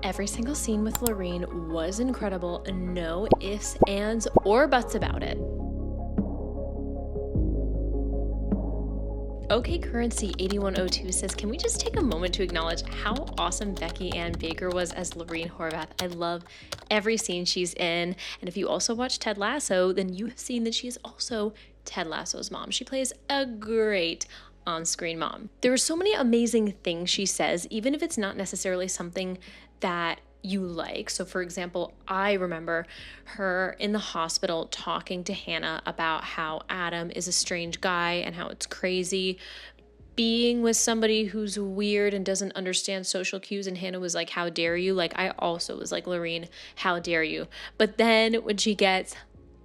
Every single scene with Loreen was incredible, no ifs, ands, or buts about it. OK Currency 8102 says, can we just take a moment to acknowledge how awesome Becky Ann Baker was as Loreen Horvath? I love every scene she's in. And if you also watch Ted Lasso, then you have seen that she is also Ted Lasso's mom. She plays a great on-screen mom. There are so many amazing things she says, even if it's not necessarily something that you like. So for example, I remember her in the hospital talking to Hannah about how Adam is a strange guy and how it's crazy being with somebody who's weird and doesn't understand social cues. And Hannah was like, how dare you? Like, I also was like, Loreen, how dare you? But then when she gets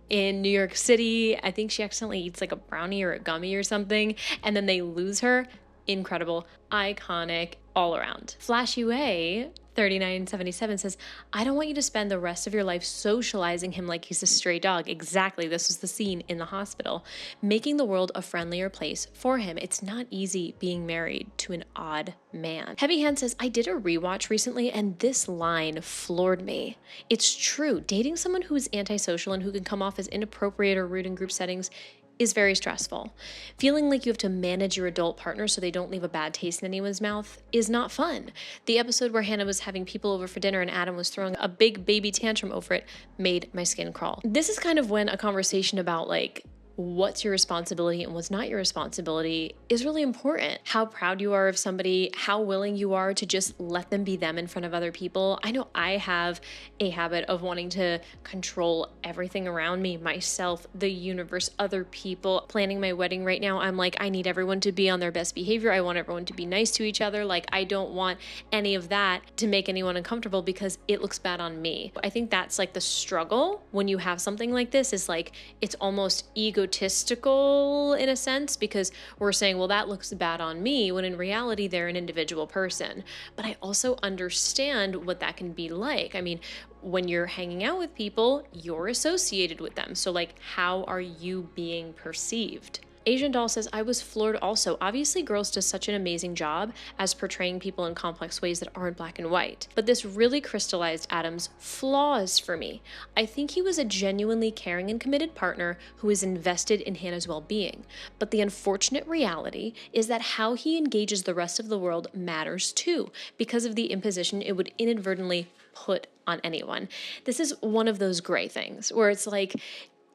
in New York City, I think she accidentally eats like a brownie or a gummy or something, and then they lose her. Incredible, iconic, all around. Flash UA 3977 says, I don't want you to spend the rest of your life socializing him like he's a stray dog. Exactly, this was the scene in the hospital. Making the world a friendlier place for him. It's not easy being married to an odd man. Heavy Hand says, I did a rewatch recently and this line floored me. It's true, dating someone who is antisocial and who can come off as inappropriate or rude in group settings is very stressful. Feeling like you have to manage your adult partner so they don't leave a bad taste in anyone's mouth is not fun. The episode where Hannah was having people over for dinner and Adam was throwing a big baby tantrum over it made my skin crawl. This is kind of when a conversation about like what's your responsibility and what's not your responsibility is really important. How proud you are of somebody, how willing you are to just let them be them in front of other people. I know I have a habit of wanting to control everything around me, myself, the universe, other people. Planning my wedding right now, I'm like, I need everyone to be on their best behavior. I want everyone to be nice to each other. Like, I don't want any of that to make anyone uncomfortable because it looks bad on me. I think that's like the struggle when you have something like this, is like, it's almost egotistical in a sense, because we're saying, well, that looks bad on me, when in reality they're an individual person. But I also understand what that can be like. I mean, when you're hanging out with people, you're associated with them. So like, how are you being perceived? Asian Doll says, I was floored also. Obviously, Girls does such an amazing job as portraying people in complex ways that aren't black and white. But this really crystallized Adam's flaws for me. I think he was a genuinely caring and committed partner who is invested in Hannah's well-being. But the unfortunate reality is that how he engages the rest of the world matters too, because of the imposition it would inadvertently put on anyone. This is one of those gray things where it's like,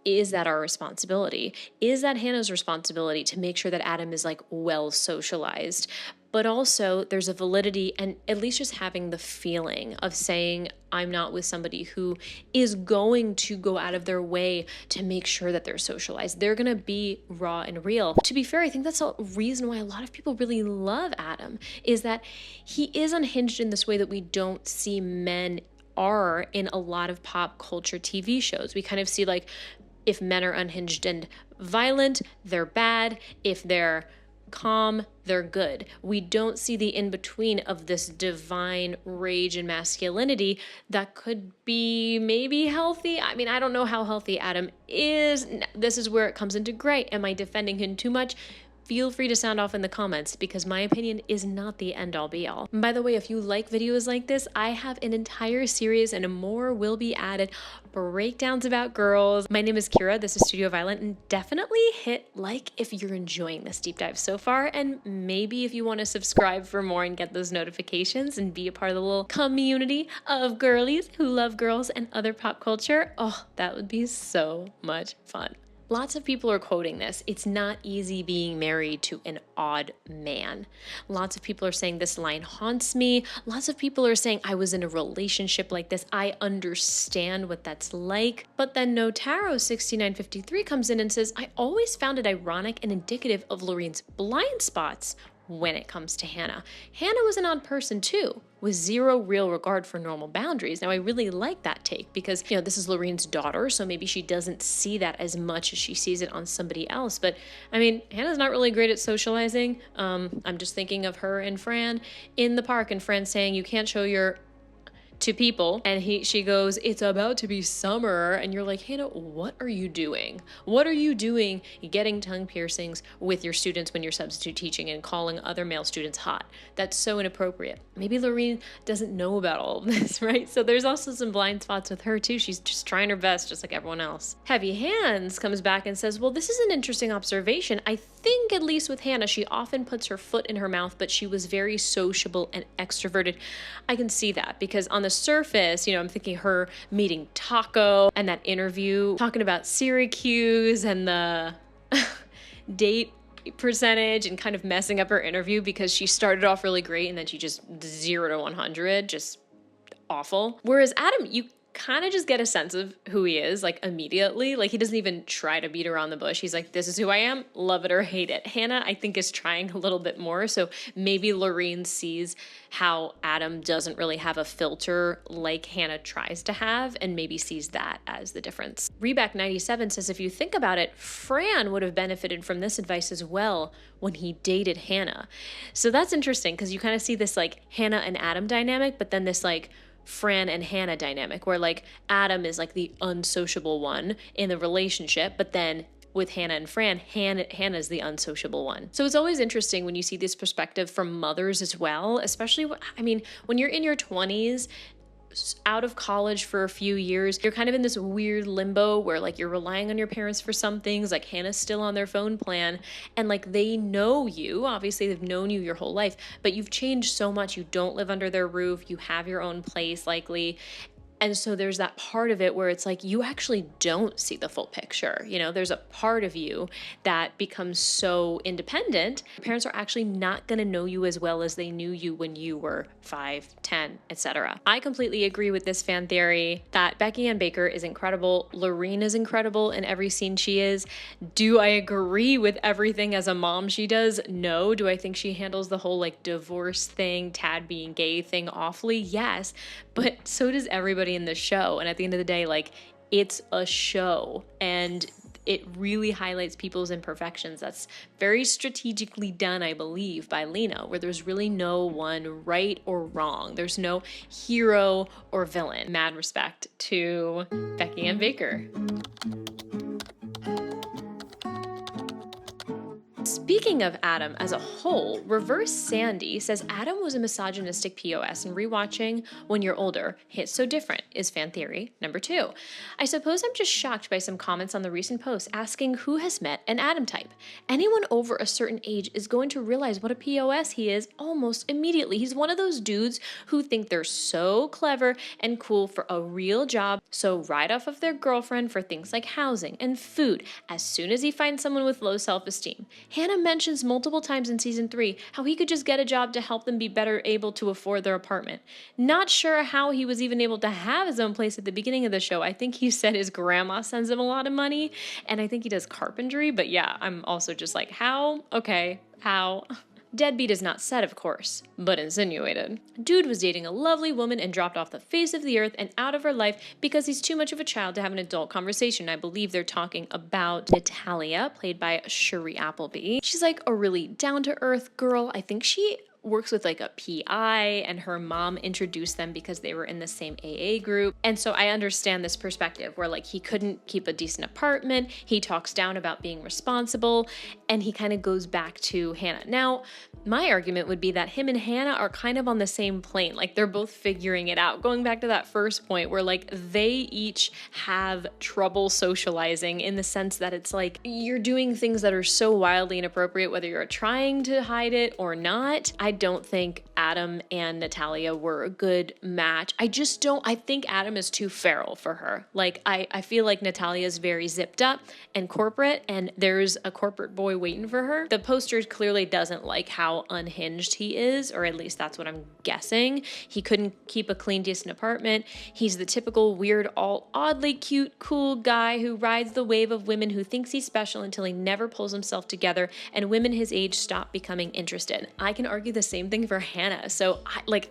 is that our responsibility? Is that Hannah's responsibility to make sure that Adam is like well socialized? But also there's a validity, and at least just having the feeling of saying, I'm not with somebody who is going to go out of their way to make sure that they're socialized. They're going to be raw and real. To be fair, I think that's a reason why a lot of people really love Adam, is that he is unhinged in this way that we don't see men are in a lot of pop culture TV shows. We kind of see like, if men are unhinged and violent, they're bad. If they're calm, they're good. We don't see the in-between of this divine rage and masculinity that could be maybe healthy. I mean, I don't know how healthy Adam is. This is where it comes into gray. Am I defending him too much? Feel free to sound off in the comments, because my opinion is not the end-all be-all. By the way, if you like videos like this, I have an entire series and more will be added, breakdowns about girls. My name is Kira, this is Studio Violent, and definitely hit like if you're enjoying this deep dive so far, and maybe if you want to subscribe for more and get those notifications and be a part of the little community of girlies who love girls and other pop culture. Oh, that would be so much fun. Lots of people are quoting this. It's not easy being married to an odd man. Lots of people are saying this line haunts me. Lots of people are saying I was in a relationship like this. I understand what that's like. But then No Tarot 6953 comes in and says, I always found it ironic and indicative of Loreen's blind spots when it comes to Hannah. Hannah was an odd person too, with zero real regard for normal boundaries. Now, I really like that take because, you know, this is Loreen's daughter, so maybe she doesn't see that as much as she sees it on somebody else. But I mean, Hannah's not really great at socializing. I'm just thinking of her and Fran in the park, and Fran saying, you can't show your to people, and she goes, "It's about to be summer," and you're like, Hannah, what are you doing? What are you doing getting tongue piercings with your students when you're substitute teaching and calling other male students hot? That's so inappropriate. Maybe Loreen doesn't know about all of this, right? So there's also some blind spots with her too. She's just trying her best, just like everyone else. Heavy Hands comes back and says, well, this is an interesting observation. I think, at least with Hannah, she often puts her foot in her mouth, but she was very sociable and extroverted. I can see that because on the surface, I'm thinking her meeting Taco and that interview talking about Syracuse and the date percentage and kind of messing up her interview because she started off really great and then she just 0 to 100, just awful. Whereas Adam, you kind of just get a sense of who he is, like, immediately. Like, he doesn't even try to beat around the bush. He's like, this is who I am, love it or hate it. Hannah, I think, is trying a little bit more. So maybe Loreen sees how Adam doesn't really have a filter like Hannah tries to have, and maybe sees that as the difference. Reback97 says, if you think about it, Fran would have benefited from this advice as well when he dated Hannah. So that's interesting because you kind of see this, like, Hannah and Adam dynamic, but then this, like, Fran and Hannah dynamic where, like, Adam is like the unsociable one in the relationship, but then with Hannah and Fran, Hannah's the unsociable one. So it's always interesting when you see this perspective from mothers as well, especially, when you're in your 20s, out of college for a few years, you're kind of in this weird limbo where, like, you're relying on your parents for some things, like Hannah's still on their phone plan, and, like, they know you, obviously they've known you your whole life, but you've changed so much. You don't live under their roof, you have your own place likely. And so there's that part of it where it's like you actually don't see the full picture. There's a part of you that becomes so independent. Your parents are actually not going to know you as well as they knew you when you were 5, 10, etc. I completely agree with this fan theory that Becky Ann Baker is incredible. Loreen is incredible in every scene she is. Do I agree with everything as a mom she does? No. Do I think she handles the whole, like, divorce thing, Tad being gay thing awfully? Yes. But so does everybody in the show. And at the end of the day, like, it's a show and it really highlights people's imperfections. That's very strategically done, I believe, by Lena, where there's really no one right or wrong. There's no hero or villain. Mad respect to Becky Ann Baker. Speaking of Adam as a whole, Reverse Sandy says Adam was a misogynistic POS, and rewatching when you're older hits so different is fan theory number 2. I suppose I'm just shocked by some comments on the recent post asking who has met an Adam type. Anyone over a certain age is going to realize what a POS he is almost immediately. He's one of those dudes who think they're so clever and cool for a real job, so ride off of their girlfriend for things like housing and food as soon as he finds someone with low self-esteem. Hannah mentions multiple times in season 3 how he could just get a job to help them be better able to afford their apartment. Not sure how he was even able to have his own place at the beginning of the show. I think he said his grandma sends him a lot of money, and I think he does carpentry, but yeah, I'm also just like, how? Okay, how? Deadbeat is not said, of course, but insinuated. Dude was dating a lovely woman and dropped off the face of the earth and out of her life because he's too much of a child to have an adult conversation. I believe they're talking about Natalia, played by Cherie Appleby. She's like a really down-to-earth girl. I think she works with like a PI, and her mom introduced them because they were in the same AA group. And so I understand this perspective where, like, he couldn't keep a decent apartment, he talks down about being responsible, and he kind of goes back to Hannah. Now, my argument would be that him and Hannah are kind of on the same plane. Like, they're both figuring it out. Going back to that first point where, like, they each have trouble socializing in the sense that it's like you're doing things that are so wildly inappropriate, whether you're trying to hide it or not. I don't think Adam and Natalia were a good match. I think Adam is too feral for her. Like, I feel like Natalia is very zipped up and corporate, and there's a corporate boy waiting for her. The poster clearly doesn't like how unhinged he is, or at least that's what I'm guessing. He couldn't keep a clean, decent apartment. He's the typical weird, oddly cute, cool guy who rides the wave of women who thinks he's special until he never pulls himself together, and women his age stop becoming interested. I can argue the same thing for Hannah. So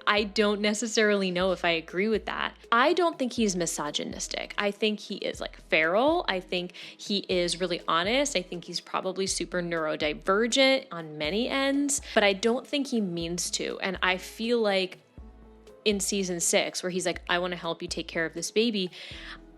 I don't necessarily know if I agree with that. I don't think he's misogynistic. I think he is like feral. I think he is really honest. I think he's probably super neurodivergent on many ends, but I don't think he means to. And I feel like in season 6 where he's like, I want to help you take care of this baby.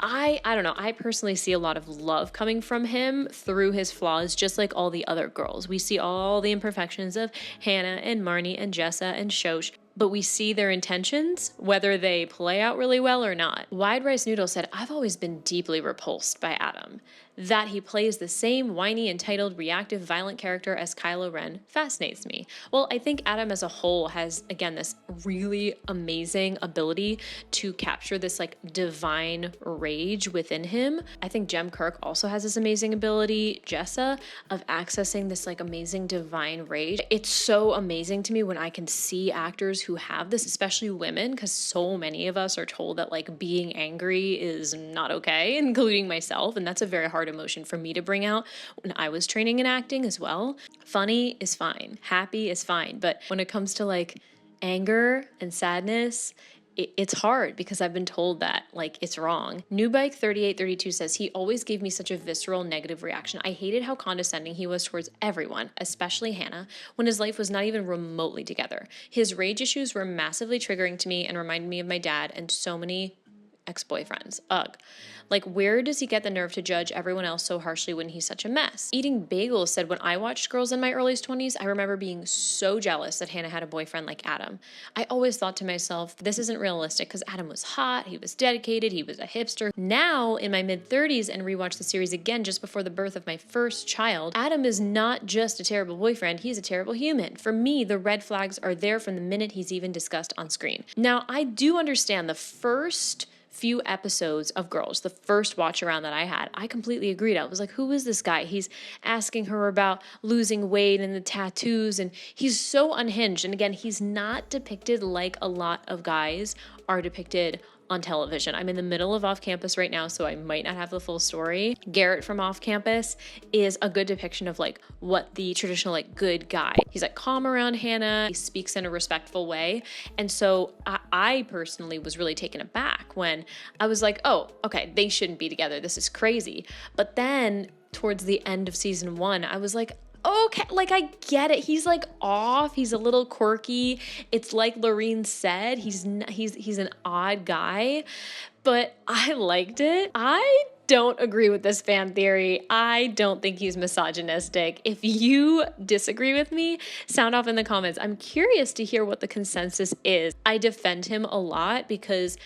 I don't know. I personally see a lot of love coming from him through his flaws, just like all the other girls. We see all the imperfections of Hannah and Marnie and Jessa and Shosh, but we see their intentions, whether they play out really well or not. Wide Rice Noodle said, I've always been deeply repulsed by Adam. That he plays the same whiny, entitled, reactive, violent character as Kylo Ren fascinates me. Well, I think Adam as a whole has, again, this really amazing ability to capture this like divine rage within him. I think Jem Kirk also has this amazing ability, Jessa, of accessing this like amazing divine rage. It's so amazing to me when I can see actors who have this, especially women, because so many of us are told that like being angry is not okay, including myself, and that's a very hard emotion for me to bring out when I was training in acting as well. Funny is fine, happy is fine, but when it comes to like anger and sadness, it's hard because I've been told that like it's wrong. Newbike 3832 says, he always gave me such a visceral negative reaction. I hated how condescending he was towards everyone, especially Hannah, when his life was not even remotely together. His rage issues were massively triggering to me and reminded me of my dad and so many ex-boyfriends. Ugh. Like, where does he get the nerve to judge everyone else so harshly when he's such a mess? Eating Bagels said, when I watched Girls in my early 20s, I remember being so jealous that Hannah had a boyfriend like Adam. I always thought to myself, this isn't realistic because Adam was hot, he was dedicated, he was a hipster. Now, in my mid-30s and rewatched the series again just before the birth of my first child, Adam is not just a terrible boyfriend, he's a terrible human. For me, the red flags are there from the minute he's even discussed on screen. Now, I do understand the first few episodes of Girls, the first watch around that I had, I completely agreed. I was like, who is this guy? He's asking her about losing weight and the tattoos, and he's so unhinged. And again, he's not depicted like a lot of guys are depicted on television. I'm in the middle of Off Campus right now, so I might not have the full story. Garrett from Off Campus is a good depiction of like what the traditional like good guy. He's like calm around Hannah. He speaks in a respectful way. And so I personally was really taken aback when I was like, oh, okay, they shouldn't be together. This is crazy. But then towards the end of season 1, I was like, okay, like I get it. He's like off. He's a little quirky. It's like Loreen said, he's an odd guy, but I liked it. I don't agree with this fan theory. I don't think he's misogynistic. If you disagree with me, sound off in the comments. I'm curious to hear what the consensus is. I defend him a lot because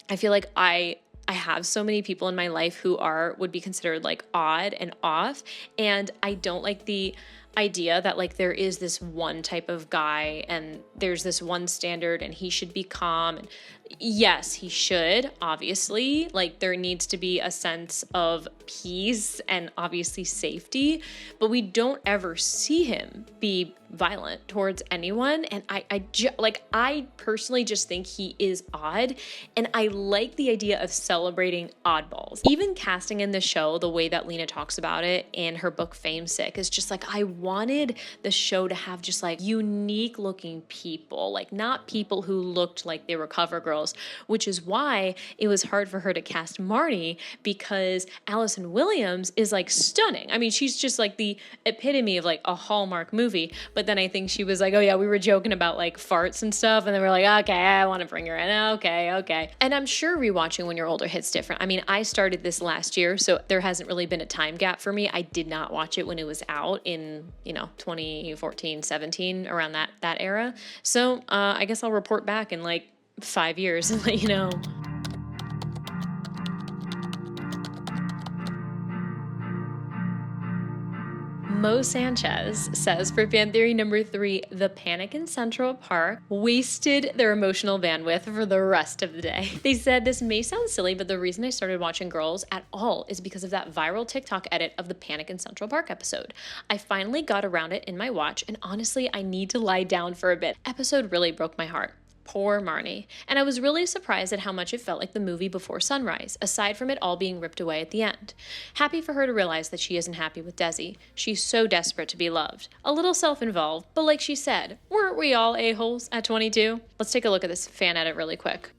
I feel like I have so many people in my life who would be considered like odd and off. And I don't like the idea that like there is this one type of guy and there's this one standard and he should be calm. And yes, he should, obviously. Like there needs to be a sense of peace and obviously safety, but we don't ever see him be violent towards anyone. And I personally just think he is odd, and I like the idea of celebrating oddballs. Even casting in the show, the way that Lena talks about it in her book Fame Sick, is just like, I wanted the show to have just like unique looking people, like not people who looked like they were cover girls, which is why it was hard for her to cast Marnie, because Allison Williams is like stunning. I mean, she's just like the epitome of like a Hallmark movie. But then I think she was like, oh yeah, we were joking about like farts and stuff. And then we're like, okay, I want to bring her in. Okay. And I'm sure rewatching when you're older hits different. I mean, I started this last year, so there hasn't really been a time gap for me. I did not watch it when it was out in, 2014, 17, around that era. So I guess I'll report back in like 5 years and let you know. Mo Sanchez says, for fan theory number 3, the panic in Central Park wasted their emotional bandwidth for the rest of the day. They said, this may sound silly, but the reason I started watching Girls at all is because of that viral TikTok edit of the Panic in Central Park episode. I finally got around it in my watch, and honestly, I need to lie down for a bit. Episode really broke my heart. Poor Marnie. And I was really surprised at how much it felt like the movie Before Sunrise, aside from it all being ripped away at the end. Happy for her to realize that she isn't happy with Desi. She's so desperate to be loved. A little self-involved, but like she said, weren't we all a-holes at 22? Let's take a look at this fan edit really quick.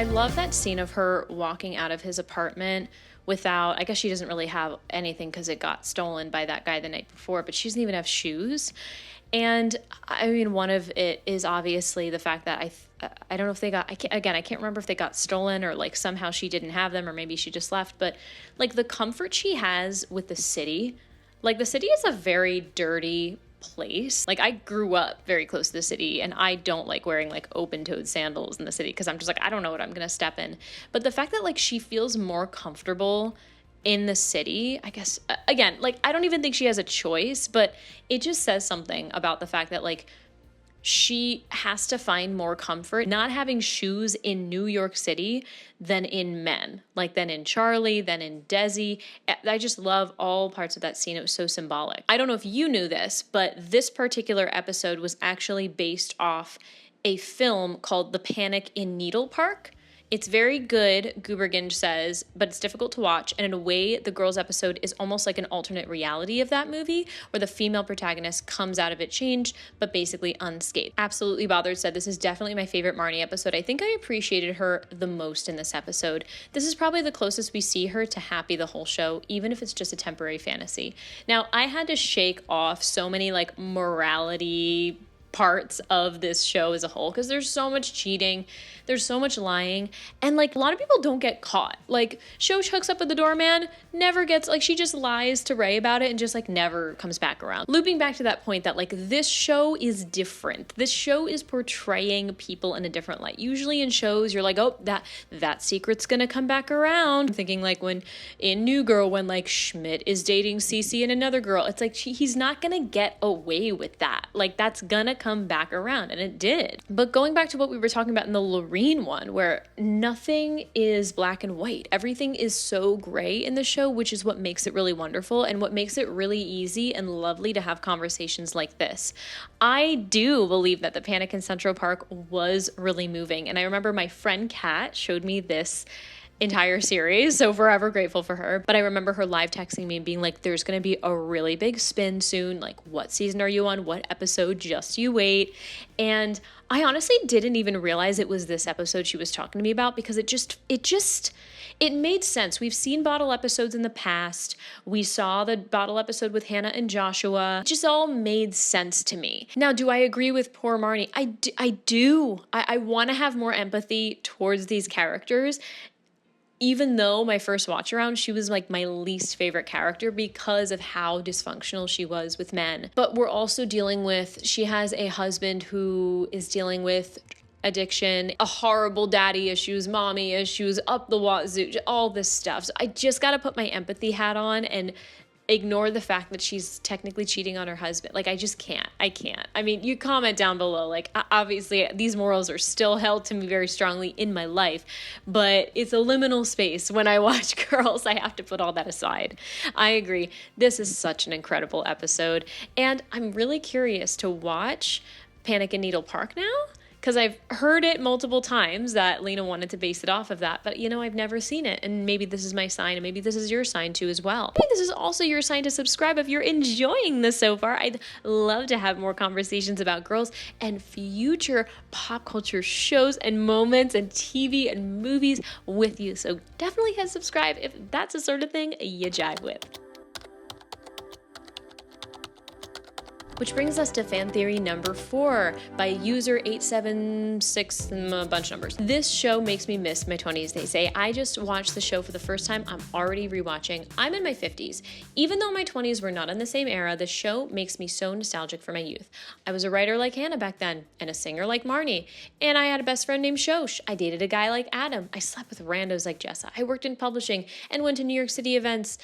I love that scene of her walking out of his apartment without, I guess she doesn't really have anything because it got stolen by that guy the night before, but she doesn't even have shoes. And I mean, one of it is obviously the fact that I don't know if they got, I can't remember if they got stolen or like somehow she didn't have them or maybe she just left, but like the comfort she has with the city, like the city is a very dirty place. Like I grew up very close to the city and I don't like wearing like open-toed sandals in the city because I'm just like, I don't know what I'm gonna step in. But the fact that like she feels more comfortable in the city, I guess, again, like I don't even think she has a choice, but it just says something about the fact that like she has to find more comfort not having shoes in New York City than in Men, like than in Charlie, than in Desi. I just love all parts of that scene. It was so symbolic. I don't know if you knew this, but this particular episode was actually based off a film called The Panic in Needle Park. It's very good, Gooberginge says, but it's difficult to watch. And in a way, the girls episode is almost like an alternate reality of that movie where the female protagonist comes out of it changed, but basically unscathed. Absolutely Bothered said, this is definitely my favorite Marnie episode. I think I appreciated her the most in this episode. This is probably the closest we see her to happy the whole show, even if it's just a temporary fantasy. Now, I had to shake off so many like morality parts of this show as a whole because there's so much cheating, there's so much lying, and like a lot of people don't get caught. Like Shosh hooks up with the doorman, never gets, like she just lies to Ray about it and just like never comes back around. Looping back to that point that like this show is different. This show is portraying people in a different light. Usually in shows you're like, oh, that secret's gonna come back around. I'm thinking like when in New Girl when like Schmidt is dating Cece and another girl, it's like he's not gonna get away with that. Like that's gonna come back around, and it did. But going back to what we were talking about in the Loreen one, where nothing is black and white, everything is so gray in the show, which is what makes it really wonderful and what makes it really easy and lovely to have conversations like this. I do believe that the Panic in Central Park was really moving, and I remember my friend Kat showed me this entire series, so forever grateful for her. But I remember her live texting me and being like, there's gonna be a really big spin soon, like what season are you on, what episode, just you wait. And I honestly didn't even realize it was this episode she was talking to me about because it made sense. We've seen bottle episodes in the past. We saw the bottle episode with Hannah and Joshua. It just all made sense to me. Now, do I agree with poor Marnie? I do. I want to have more empathy towards these characters. Even though my first watch around, she was like my least favorite character because of how dysfunctional she was with men. But we're also dealing with, she has a husband who is dealing with addiction, a horrible daddy issues, mommy issues, up the wazoo, all this stuff. So I just got to put my empathy hat on and ignore the fact that she's technically cheating on her husband. Like, I just can't. I can't. I mean, you comment down below. Like, obviously, these morals are still held to me very strongly in my life, but it's a liminal space. When I watch Girls, I have to put all that aside. I agree. This is such an incredible episode, and I'm really curious to watch Panic in Needle Park now, because I've heard it multiple times that Lena wanted to base it off of that, but I've never seen it, and maybe this is my sign, and maybe this is your sign too as well. Maybe this is also your sign to subscribe if you're enjoying this so far. I'd love to have more conversations about Girls and future pop culture shows and moments and TV and movies with you, so definitely hit subscribe if that's the sort of thing you jive with. Which brings us to fan theory number 4 by user 876, a bunch of numbers. This show makes me miss my 20s, they say. I just watched the show for the first time. I'm already rewatching. I'm in my 50s. Even though my 20s were not in the same era, the show makes me so nostalgic for my youth. I was a writer like Hannah back then, and a singer like Marnie. And I had a best friend named Shosh. I dated a guy like Adam. I slept with randos like Jessa. I worked in publishing and went to New York City events.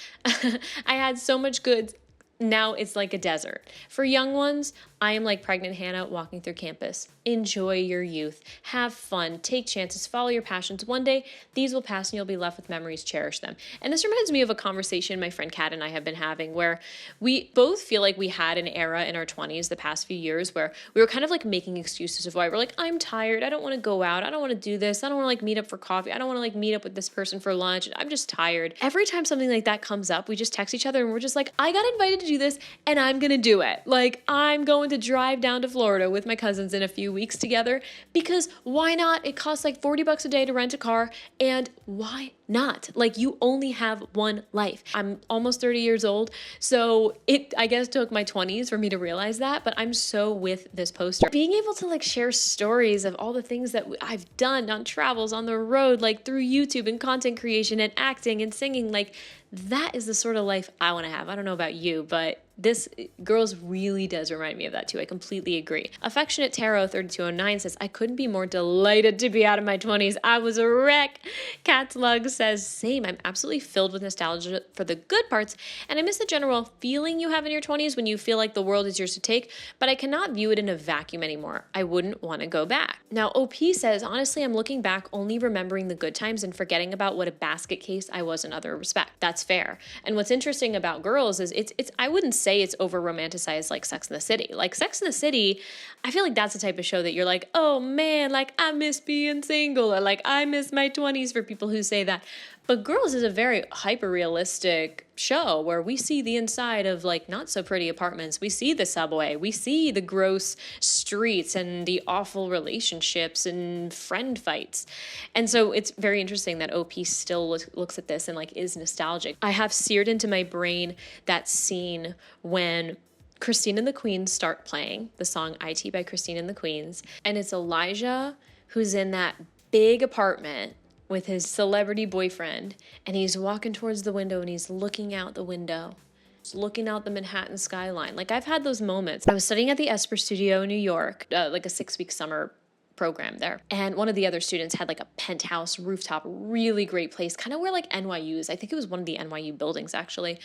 I had so much goods. Now it's like a desert. For young ones, I am like pregnant Hannah walking through campus. Enjoy your youth. Have fun. Take chances. Follow your passions. One day, these will pass and you'll be left with memories. Cherish them. And this reminds me of a conversation my friend Kat and I have been having where we both feel like we had an era in our 20s the past few years where we were kind of like making excuses of why we're like, I'm tired. I don't want to go out. I don't want to do this. I don't want to like meet up for coffee. I don't want to like meet up with this person for lunch. I'm just tired. Every time something like that comes up, we just text each other and we're just like, I got invited to do this and I'm going to do it. Like, I'm going to drive down to Florida with my cousins in a few weeks together because why not? It costs like $40 a day to rent a car, and why not? Like, you only have one life. I'm almost 30 years old, so it, I guess, took my 20s for me to realize that, but I'm so with this poster. Being able to like share stories of all the things that I've done on travels, on the road, like through YouTube and content creation and acting and singing, like that is the sort of life I want to have. I don't know about you, but this Girls really does remind me of that too. I completely agree. Affectionate Tarot 3209 says, I couldn't be more delighted to be out of my 20s. I was a wreck. Cat Slug says, same. I'm absolutely filled with nostalgia for the good parts, and I miss the general feeling you have in your 20s when you feel like the world is yours to take, but I cannot view it in a vacuum anymore. I wouldn't want to go back. Now, OP says, honestly, I'm looking back only remembering the good times and forgetting about what a basket case I was in other respects. That's fair. And what's interesting about Girls is it's I wouldn't say it's over romanticized like Sex and the City. Like Sex and the City, I feel like that's the type of show that you're like, oh man, like I miss being single, or like I miss my 20s for people who say that. But Girls is a very hyper-realistic show where we see the inside of like not so pretty apartments. We see the subway. We see the gross streets and the awful relationships and friend fights. And so it's very interesting that OP still looks at this and like is nostalgic. I have seared into my brain that scene when Christine and the Queens start playing the song IT by Christine and the Queens. And it's Elijah who's in that big apartment with his celebrity boyfriend, and he's walking towards the window and he's looking out the window, just looking out the Manhattan skyline. Like I've had those moments. I was studying at the Esper Studio in New York, like a 6-week summer program there. And one of the other students had like a penthouse rooftop, really great place, kind of where like NYU is. I think it was one of the NYU buildings actually.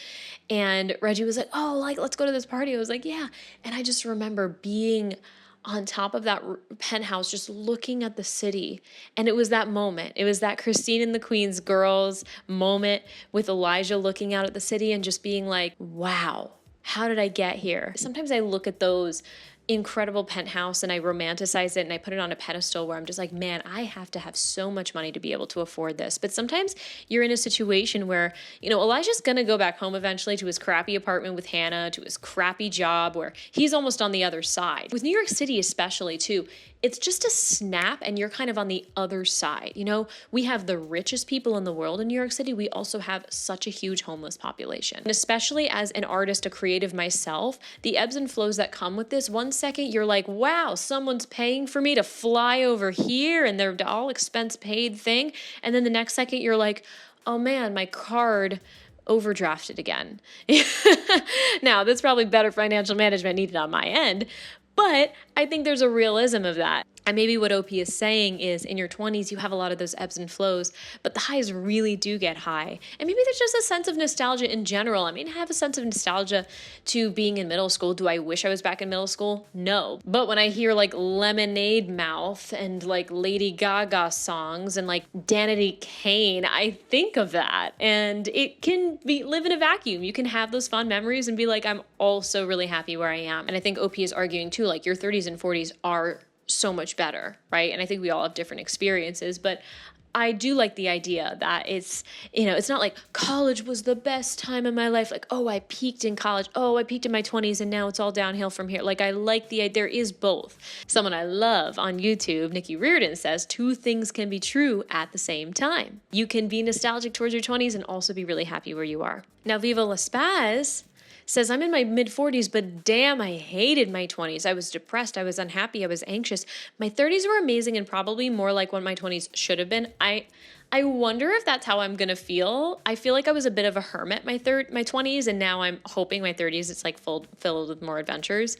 And Reggie was like, oh, like, let's go to this party. I was like, yeah. And I just remember being on top of that penthouse, just looking at the city. And it was that moment. It was that Christine and the Queens Girls moment with Elijah looking out at the city and just being like, wow, how did I get here? Sometimes I look at those incredible penthouse and I romanticize it and I put it on a pedestal where I'm just like, man, I have to have so much money to be able to afford this. But sometimes you're in a situation where, you know, Elijah's going to go back home eventually to his crappy apartment with Hannah, to his crappy job where he's almost on the other side. With New York City especially too, it's just a snap and you're kind of on the other side. You know, we have the richest people in the world in New York City. We also have such a huge homeless population. And especially as an artist, a creative myself, the ebbs and flows that come with this, one second you're like, wow, someone's paying for me to fly over here and they're all expense paid thing. And then the next second you're like, oh man, my card overdrafted again. Now, that's probably better financial management needed on my end, but I think there's a realism of that. And maybe what OP is saying is in your 20s, you have a lot of those ebbs and flows, but the highs really do get high. And maybe there's just a sense of nostalgia in general. I mean, I have a sense of nostalgia to being in middle school. Do I wish I was back in middle school? No. But when I hear like Lemonade Mouth and like Lady Gaga songs and like Danity Kane, I think of that. And it can live in a vacuum. You can have those fond memories and be like, I'm also really happy where I am. And I think OP is arguing too, like your 30s and 40s are so much better, right? And I think we all have different experiences, but I do like the idea that it's, you know, it's not like college was the best time of my life. Like, oh, I peaked in college. Oh, I peaked in my 20s and now it's all downhill from here. Like, I like there is both. Someone I love on YouTube, Nikki Reardon, says 2 things can be true at the same time. You can be nostalgic towards your 20s and also be really happy where you are. Now, Viva La Spaz says, I'm in my mid-40s, but damn, I hated my 20s. I was depressed. I was unhappy. I was anxious. My 30s were amazing and probably more like what my 20s should have been. I wonder if that's how I'm going to feel. I feel like I was a bit of a hermit my 20s, and now I'm hoping my 30s it's like filled with more adventures.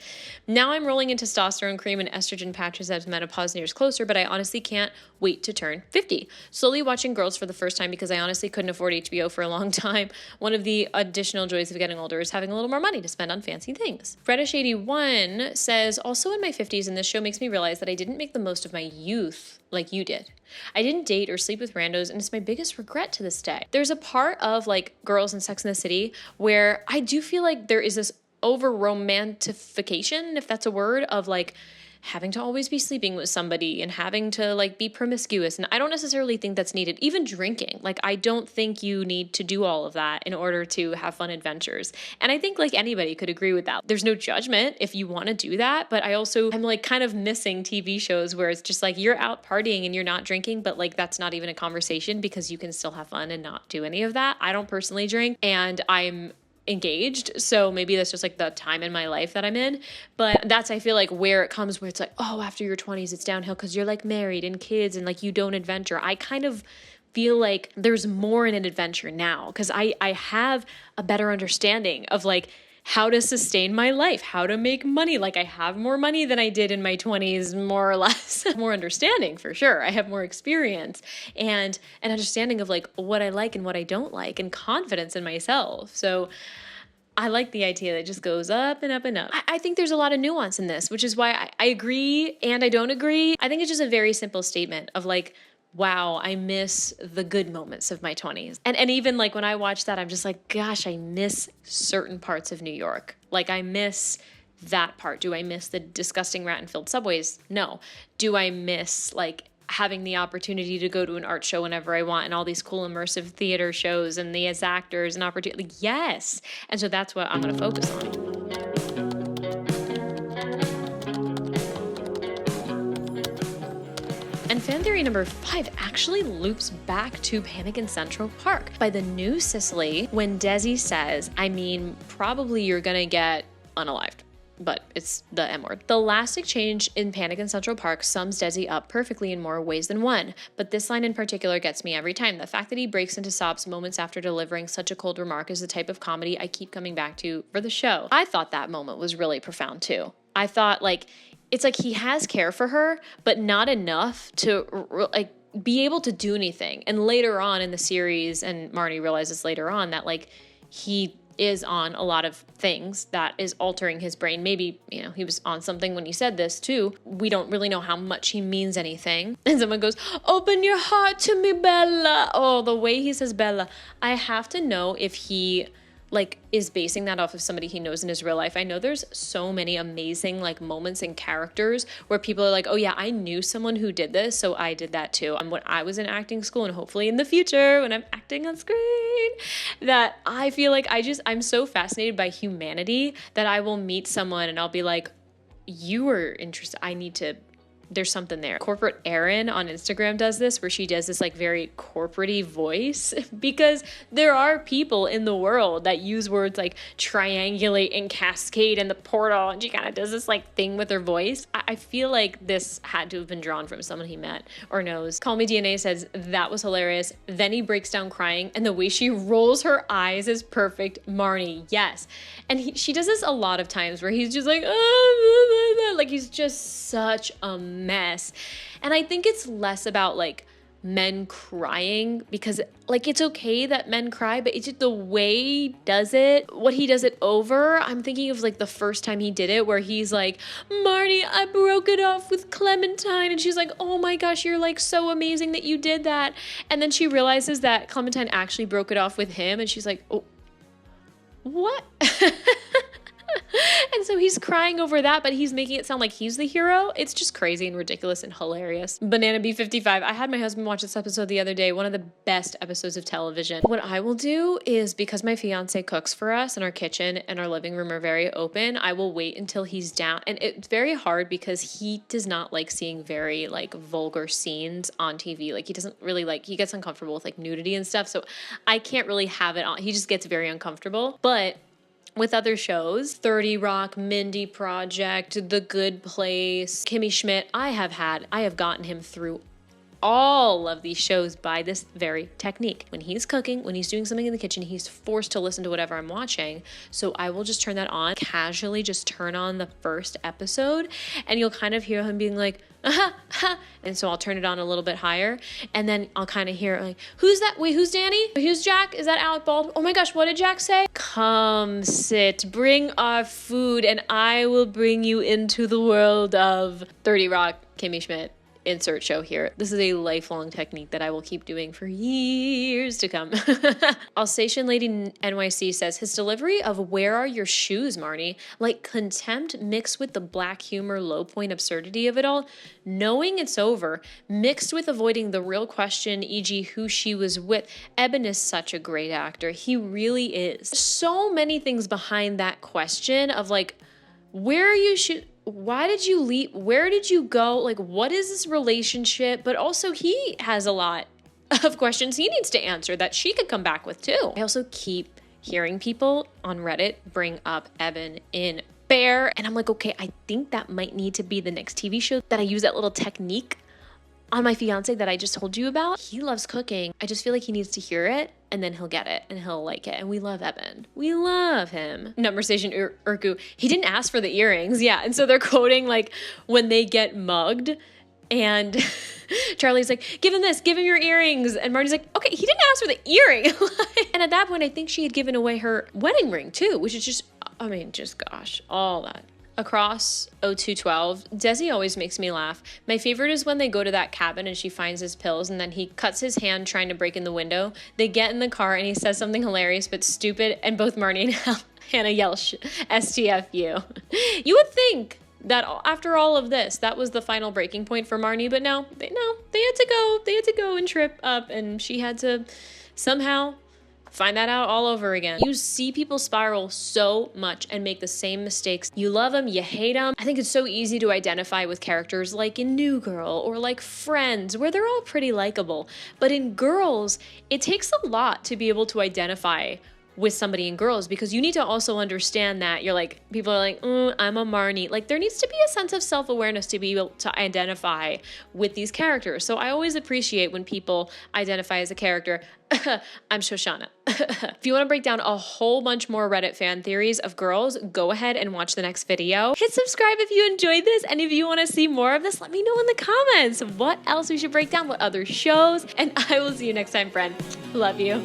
Now I'm rolling in testosterone cream and estrogen patches as menopause nears closer, but I honestly can't wait to turn 50. Slowly watching Girls for the first time because I honestly couldn't afford HBO for a long time. One of the additional joys of getting older is having a little more money to spend on fancy things. Freddish81 says, also in my 50s, and this show makes me realize that I didn't make the most of my youth like you did. I didn't date or sleep with randos, and it's my biggest regret to this day. There's a part of like Girls and Sex and the City where I do feel like there is this over romantification, if that's a word, of like having to always be sleeping with somebody and having to like be promiscuous. And I don't necessarily think that's needed. Even drinking, like I don't think you need to do all of that in order to have fun adventures. And I think like anybody could agree with that. There's no judgment if you want to do that. But I'm like kind of missing TV shows where it's just like you're out partying and you're not drinking, but like that's not even a conversation because you can still have fun and not do any of that. I don't personally drink and I'm engaged, so maybe that's just like the time in my life that I'm in, but that's I feel like where it comes where it's like, oh, after your 20s it's downhill because you're like married and kids and like you don't adventure. I kind of feel like there's more in an adventure now because I have a better understanding of like how to sustain my life, how to make money. Like I have more money than I did in my 20s, more or less. More understanding for sure. I have more experience and an understanding of like what I like and what I don't like and confidence in myself. So I like the idea that it just goes up and up and up. I think there's a lot of nuance in this, which is why I agree and I don't agree. I think it's just a very simple statement of like, wow, I miss the good moments of my 20s. And even like when I watch that, I'm just like, gosh, I miss certain parts of New York. Like I miss that part. Do I miss the disgusting rat-filled subways? No. Do I miss like having the opportunity to go to an art show whenever I want and all these cool immersive theater shows and the as actors and opportunity? Like, yes. And so that's what I'm going to focus on. And fan theory number 5 actually loops back to Panic in Central Park by the new Cicely when Desi says, I mean, probably you're gonna get unalived, but it's the M word. The last exchange in Panic in Central Park sums Desi up perfectly in more ways than one, but this line in particular gets me every time. The fact that he breaks into sobs moments after delivering such a cold remark is the type of comedy I keep coming back to for the show. I thought that moment was really profound too. I thought like, it's like he has care for her, but not enough to like be able to do anything. And later on in the series, and Marnie realizes later on that like he is on a lot of things that is altering his brain. Maybe, you know, he was on something when he said this too. We don't really know how much he means anything. And someone goes, open your heart to me, Bella. Oh, the way he says Bella. I have to know if he like is basing that off of somebody he knows in his real life. I know there's so many amazing like moments and characters where people are like, oh yeah, I knew someone who did this, so I did that too. And when I was in acting school and hopefully in the future when I'm acting on screen, that I feel like I'm so fascinated by humanity that I will meet someone and I'll be like, you were interested. There's something there. Corporate Erin on Instagram does this where she does this like very corporate-y voice because there are people in the world that use words like triangulate and cascade and the portal, and she kind of does this like thing with her voice. I feel like this had to have been drawn from someone he met or knows. Call Me DNA says that was hilarious. Then he breaks down crying and the way she rolls her eyes is perfect. Marnie, yes. And she does this a lot of times where he's just like, oh, blah, blah, blah. Like he's just such a mess. And I think it's less about like men crying because like it's okay that men cry, but it's just the way he does it, what he does it over. I'm thinking of like the first time he did it where he's like, Marty, I broke it off with Clementine, and she's like, oh my gosh, you're like so amazing that you did that. And then she realizes that Clementine actually broke it off with him, and she's like, oh, what? And so he's crying over that, but he's making it sound like he's the hero. It's just crazy and ridiculous and hilarious. Banana B55. I had my husband watch this episode the other day, one of the best episodes of television. What I will do is, because my fiance cooks for us and our kitchen and our living room are very open, I will wait until he's down. And it's very hard because he does not like seeing very like vulgar scenes on TV. Like he doesn't really like, he gets uncomfortable with like nudity and stuff. So I can't really have it on. He just gets very uncomfortable. But with other shows, 30 Rock, Mindy Project, The Good Place, Kimmy Schmidt, I have gotten him through all of these shows by this very technique. When he's cooking, when he's doing something in the kitchen, he's forced to listen to whatever I'm watching. So I will just turn that on, casually just turn on the first episode, and you'll kind of hear him being like, aha, ha. And so I'll turn it on a little bit higher, and then I'll kind of hear like, who's that? Wait, who's Danny? Who's Jack? Is that Alec Baldwin? Oh my gosh, what did Jack say? Come sit, bring our food, and I will bring you into the world of 30 Rock, Kimmy Schmidt. insert show here. This is a lifelong technique that I will keep doing for years to come. Alsatian Lady NYC says, his delivery of "where are your shoes, Marnie?" like contempt mixed with the black humor, low point absurdity of it all, knowing it's over, mixed with avoiding the real question, e.g. who she was with. Eben is such a great actor. He really is. So many things behind that question of like, where are you why did you leave? Where did you go? Like, what is this relationship? But also he has a lot of questions he needs to answer that she could come back with too. I also keep hearing people on Reddit bring up Eben in Bear. And I'm like, okay, I think that might need to be the next TV show that I use that little technique on my fiance that I just told you about. He loves cooking. I just feel like he needs to hear it and then he'll get it and he'll like it. And we love Eben. We love him. Number Station Urku, he didn't ask for the earrings. Yeah. And so they're quoting like when they get mugged and Charlie's like, give him this, give him your earrings. And Marty's like, okay, he didn't ask for the earring. And at that point, I think she had given away her wedding ring too, which is just, I mean, just gosh, all that. Across 0212, Desi always makes me laugh. My favorite is when they go to that cabin and she finds his pills and then he cuts his hand trying to break in the window. They get in the car and he says something hilarious but stupid and both Marnie and Hannah yell STFU. You would think that after all of this, that was the final breaking point for Marnie, but no, they had to go and trip up and she had to somehow find that out all over again. You see people spiral so much and make the same mistakes. You love them, you hate them. I think it's so easy to identify with characters like in New Girl or like Friends, where they're all pretty likable. But in Girls, it takes a lot to be able to identify with somebody in Girls, because you need to also understand that you're like, people are like, I'm a Marnie. Like there needs to be a sense of self-awareness to be able to identify with these characters. So I always appreciate when people identify as a character. I'm Shoshana. If you want to break down a whole bunch more Reddit fan theories of Girls, go ahead and watch the next video. Hit subscribe if you enjoyed this, and if you want to see more of this, let me know in the comments what else we should break down, what other shows, and I will see you next time, friend. Love you.